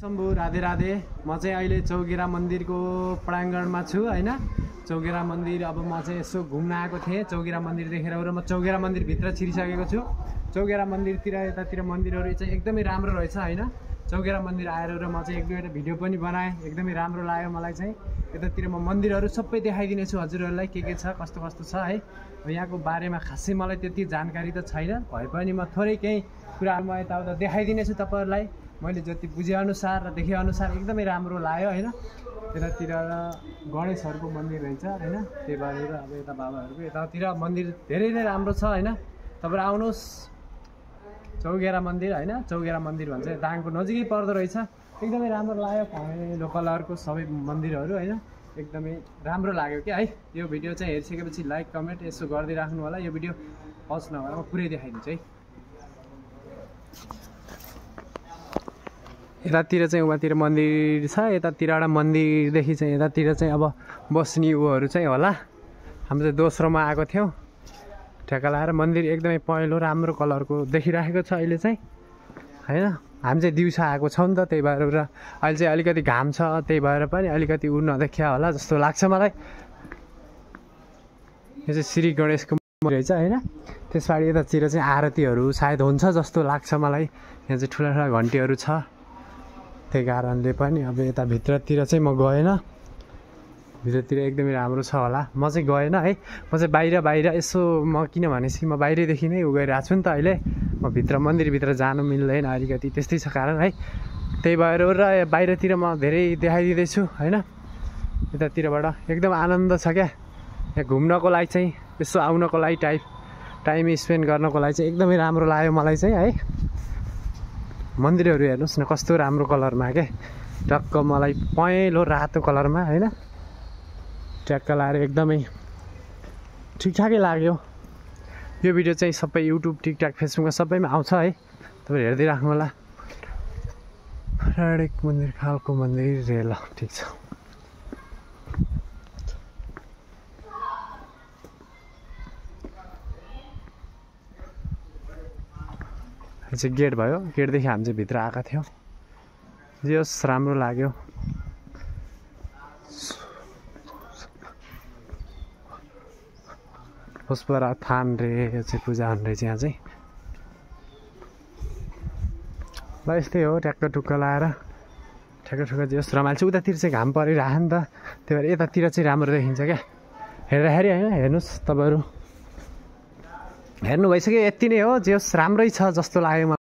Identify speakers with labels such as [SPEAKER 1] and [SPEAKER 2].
[SPEAKER 1] शम्भु राधे राधे। म चाहिँ अहिले चौगेरा मन्दिरको प्राङ्गणमा छु हैन। चौगेरा मन्दिर अब म चाहिँ यसो घुम्न आएको थिएँ। चौगेरा मन्दिर देखेर म चौगेरा मन्दिरभित्र छिरिसकेको छु। चौगेरा मन्दिरतिर यतातिर मन्दिरहरू चाहिँ एकदमै राम्रो रहेछ हैन। चौगेरा मन्दिर आएर र म चाहिँ एक दुईवटा भिडियो पनि बनाएँ। एकदमै राम्रो लाग्यो मलाई चाहिँ। यतातिर म मन्दिरहरू सबै देखाइदिने छु हजुरहरूलाई, के छ कस्तो कस्तो छ है। यहाँको बारेमा खासै मलाई त्यति जानकारी त छैन, भए पनि म थोरै केही कुराहरू म यताउता देखाइदिने छु तपाईहरुलाई। मैले जति बुझेअनुसार र देखेअनुसार एकदमै राम्रो लाग्यो हैन। यतातिर गणेशहरूको मन्दिर रहेछ हैन। त्यही भएर अब यता बाबाहरूको यतातिर मन्दिर धेरै नै राम्रो छ हैन। तपाईहरु आउनुहोस् चौगेरा मन्दिर हैन। चौगेरा मन्दिर भन्छ दाङको नजिकै पर्दो रहेछ। एकदमै राम्रो लाग्यो। पहेँलो कलरको सबै मन्दिरहरू हैन। एकदमै राम्रो लाग्यो क्या है। यो भिडियो चाहिँ हेरिसकेपछि लाइक कमेन्ट यसो गर्दै राख्नु होला। यो भिडियो पज नभएर म पुरै देखाइदिन्छु है। यतातिर चाहिँ उतातिर मन्दिर छ। यतातिर एउटा मन्दिरदेखि चाहिँ यतातिर चाहिँ अब बस्ने उहरू चाहिँ होला। हामी चाहिँ दोस्रोमा आएको थियौँ। ठ्याक्क लाएर मन्दिर एकदमै पहेँलो राम्रो कलरको देखिरहेको छ अहिले चाहिँ हैन। हामी चाहिँ दिउँसो आएको छौँ नि त, त्यही भएर अहिले चाहिँ अलिकति घाम छ, त्यही भएर पनि अलिकति उ नदेखिया होला जस्तो लाग्छ मलाई। यो चाहिँ श्री गणेशको मन्दिर रहेछ हैन। त्यस पछाडि यतातिर चाहिँ आरतीहरू सायद हुन्छ जस्तो लाग्छ मलाई। यहाँ चाहिँ ठुला ठुला घन्टीहरू छ, त्यही कारणले पनि अब यता भित्रतिर चाहिँ म गएन। भित्रतिर एकदमै राम्रो छ होला। म चाहिँ गएन है। म चाहिँ बाहिर यसो म किनभनेपछि म बाहिरैदेखि नै उ गइरहेको छु नि त अहिले। म भित्र मन्दिरभित्र जानु मिल्दैन अलिकति, त्यस्तै छ कारण है। त्यही भएर र बाहिरतिर म धेरै देखाइदिँदैछु हैन। यतातिरबाट एकदम आनन्द छ क्या। यहाँ घुम्नको लागि चाहिँ यसो आउनको लागि टाइम स्पेन्ड गर्नको लागि चाहिँ एकदमै राम्रो लाग्यो मलाई चाहिँ है। मन्दिरहरू हेर्नुहोस् न कस्तो राम्रो कलरमा क्या। टक्क मलाई पहेँलो रातो कलरमा हैन ट्याक्क लाएर एकदमै ठिकठाकै लाग्यो। यो भिडियो चाहिँ सबै युट्युब टिकटक फेसबुकमा सबैमा आउँछ है। तपाईहरु हेर्दै राख्नु होला। हरेक मन्दिर खालको मन्दिर रे। ल ठिक छ। यो चाहिँ गेट भयो। गेटदेखि हामी चाहिँ भित्र आएका थियौँ। जे होस् राम्रो लाग्यो। पुष्परा थान रे यो चाहिँ पूजा हुने रहेछ यहाँ चाहिँ। ल यस्तै हो ट्याक्क टुक्क लाएर ठ्याक्क ठुक्क जे होस् रमाइलो छ। उतातिर चाहिँ घाम परिरहेको नि त, त्यही भएर यतातिर चाहिँ राम्रो देखिन्छ क्या हेर्दाखेरि होइन। हेर्नुहोस् तपाईँहरू हेर्नु भइसक्यो, यति नै हो। जे होस् राम्रै छ जस्तो लाग्यो मलाई।